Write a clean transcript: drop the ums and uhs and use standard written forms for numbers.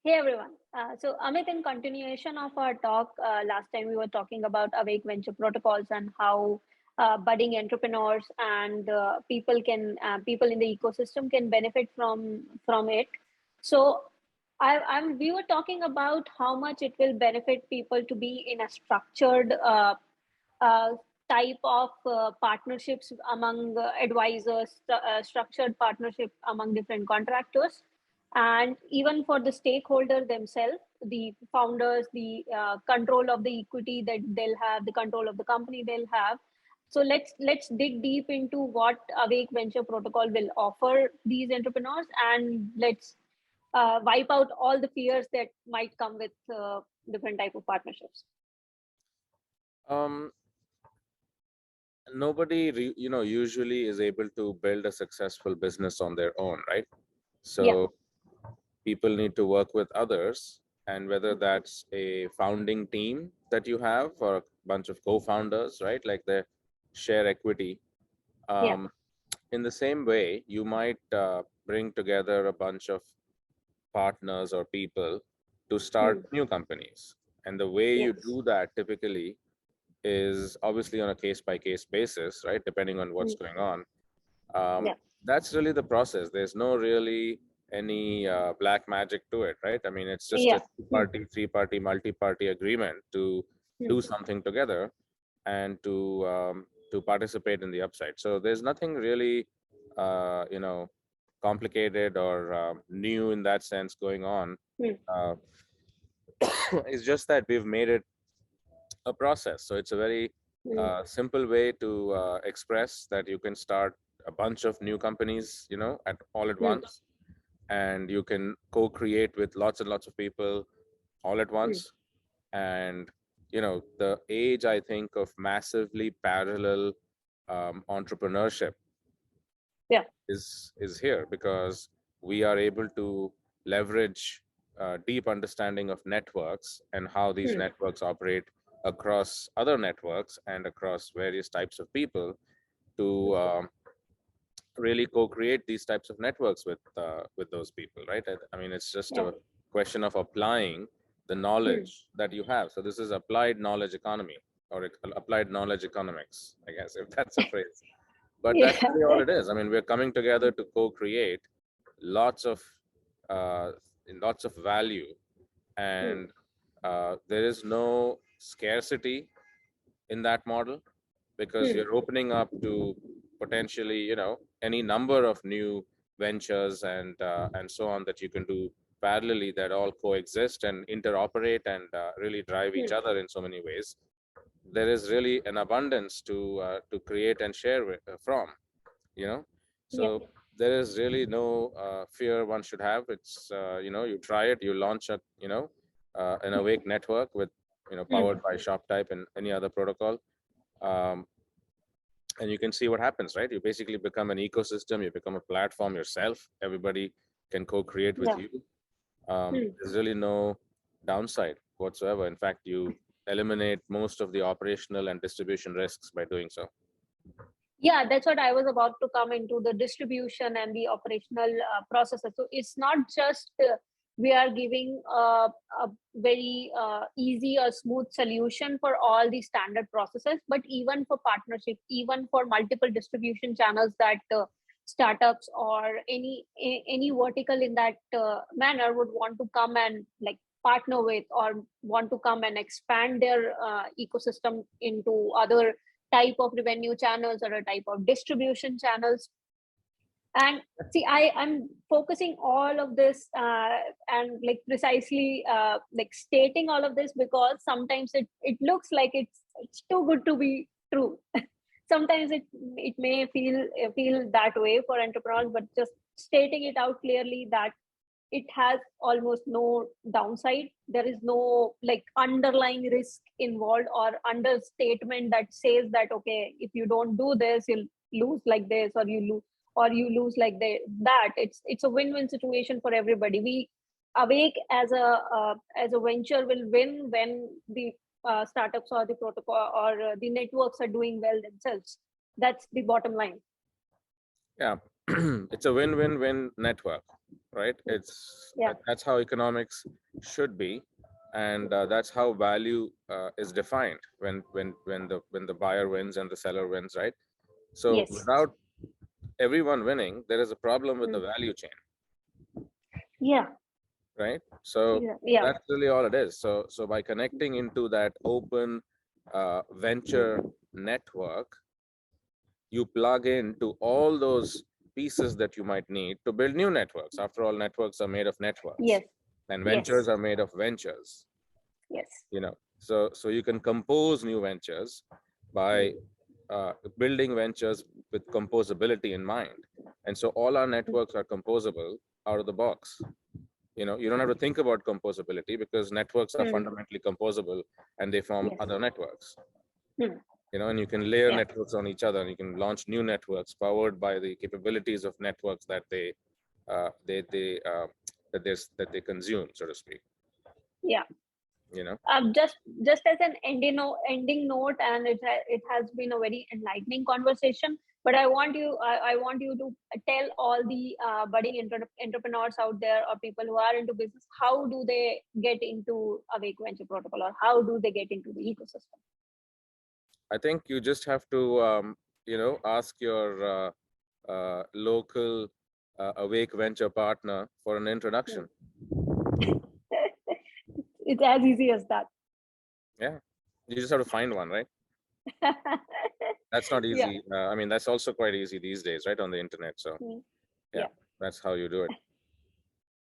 Hey everyone. So Amit, in continuation of our talk, last time we were talking about Awake Venture protocols and how budding entrepreneurs and people in the ecosystem can benefit from it. So we were talking about how much it will benefit people to be in a structured uh, type of partnerships among advisors, structured partnership among different contractors, and even for the stakeholder themselves, the founders, the control of the equity that they'll have, the control of the company they'll have. So let's dig deep into what Awake Venture Protocol will offer these entrepreneurs, and let's wipe out all the fears that might come with different type of partnerships. Um, Nobody, usually is able to build a successful business on their own, right? Yeah. So people need to work with others, and whether that's a founding team that you have or a bunch of co-founders, right? Like they share equity. Yeah. In the same way, you might bring together a bunch of partners or people to start Hmm. new companies. And the way you Yes. do that typically is obviously on a case by case basis, right? Depending on what's Hmm. going on. Um, Yeah. that's really the process. There's no really any black magic to it, right? I mean, it's just a Yeah. Hmm. two-party, three-party, multi-party agreement to Hmm. do something together and to participate in the upside. So there's nothing really, complicated or new in that sense going on. Hmm. Uh, it's just that we've made it a process. So it's a very Hmm. simple way to express that you can start a bunch of new companies, at all at Hmm. once, and you can co-create with lots and lots of people all at Hmm. once. And the age, I think, of massively parallel entrepreneurship Yeah. is here because we are able to leverage deep understanding of networks and how these Hmm. networks operate across other networks and across various types of people to really co-create these types of networks with those people, right? I mean, it's just Yeah. a question of applying the Hmm. knowledge that you have. So this is applied knowledge economy or applied knowledge economics, I guess, if that's a phrase. But that's Yeah. really all it is. I mean, we're coming together to co-create lots of uh, lots of value, Hmm. and there is no scarcity in that model because Hmm. you're opening up to potentially, any number of new ventures and so on that you can do parallelly that all coexist and interoperate and really drive each Hmm. other in so many ways. There is really an abundance to create and share from, you know Yeah. so there is really no fear one should have. It's you try it, you launch an Awake network with Hmm. powered by ShopType and any other protocol, um, and you can see what happens, right? You basically become an ecosystem, you become a platform yourself, everybody can co-create with Yeah. you. Hmm. There's really no downside whatsoever. In fact, you eliminate most of the operational and distribution risks by doing so. Yeah, that's what I was about to come into, the distribution and the operational processes. So it's not just we are giving a very easy or smooth solution for all the standard processes, but even for partnership, even for multiple distribution channels that startups or any vertical in that manner would want to come and like partner with, or want to come and expand their ecosystem into other type of revenue channels or a type of distribution channels. And see, I'm focusing all of this and like precisely like stating all of this because sometimes it looks like it's too good to be true. Sometimes it may feel that way for entrepreneurs, but just stating it out clearly that it has almost no downside. There is no like underlying risk involved or understatement that says that okay, if you don't do this you'll lose like this, or you lose like that. It's a win-win situation for everybody. We Awake as a venture will win when the startups or the protocol or the networks are doing well themselves. That's the bottom line. Yeah, it's a win-win-win network. right? Yeah. That's how economics should be, and that's how value is defined when the buyer wins and the seller wins, right? So Yes. without everyone winning, there is a problem with the Mm. value chain, Yeah. right? So Yeah. that's really all it is. So by connecting into that open venture network, you plug into all those pieces that you might need to build new networks. After all, networks are made of networks, Yes. and Yes. ventures are made of ventures. Yes. So you can compose new ventures by building ventures with composability in mind. And so all our networks are composable out of the box. You don't have to think about composability because networks are Mm. fundamentally composable, and they form Yes. other networks. Mm. And you can layer Yeah. networks on each other, and you can launch new networks powered by the capabilities of networks that they consume, so to speak. Yeah. You know. Just as an ending note, and it has been a very enlightening conversation. But I want you to tell all the budding entrepreneurs out there, or people who are into business, how do they get into Awake Venture Protocol, or how do they get into the ecosystem? I think you just have to, ask your local Awake Venture partner for an introduction. It's as easy as that. Yeah, you just have to find one, right? That's not Yeah. easy. I mean, that's also quite easy these days, right, on the internet. So, Mm. yeah, Yeah. that's how you do it.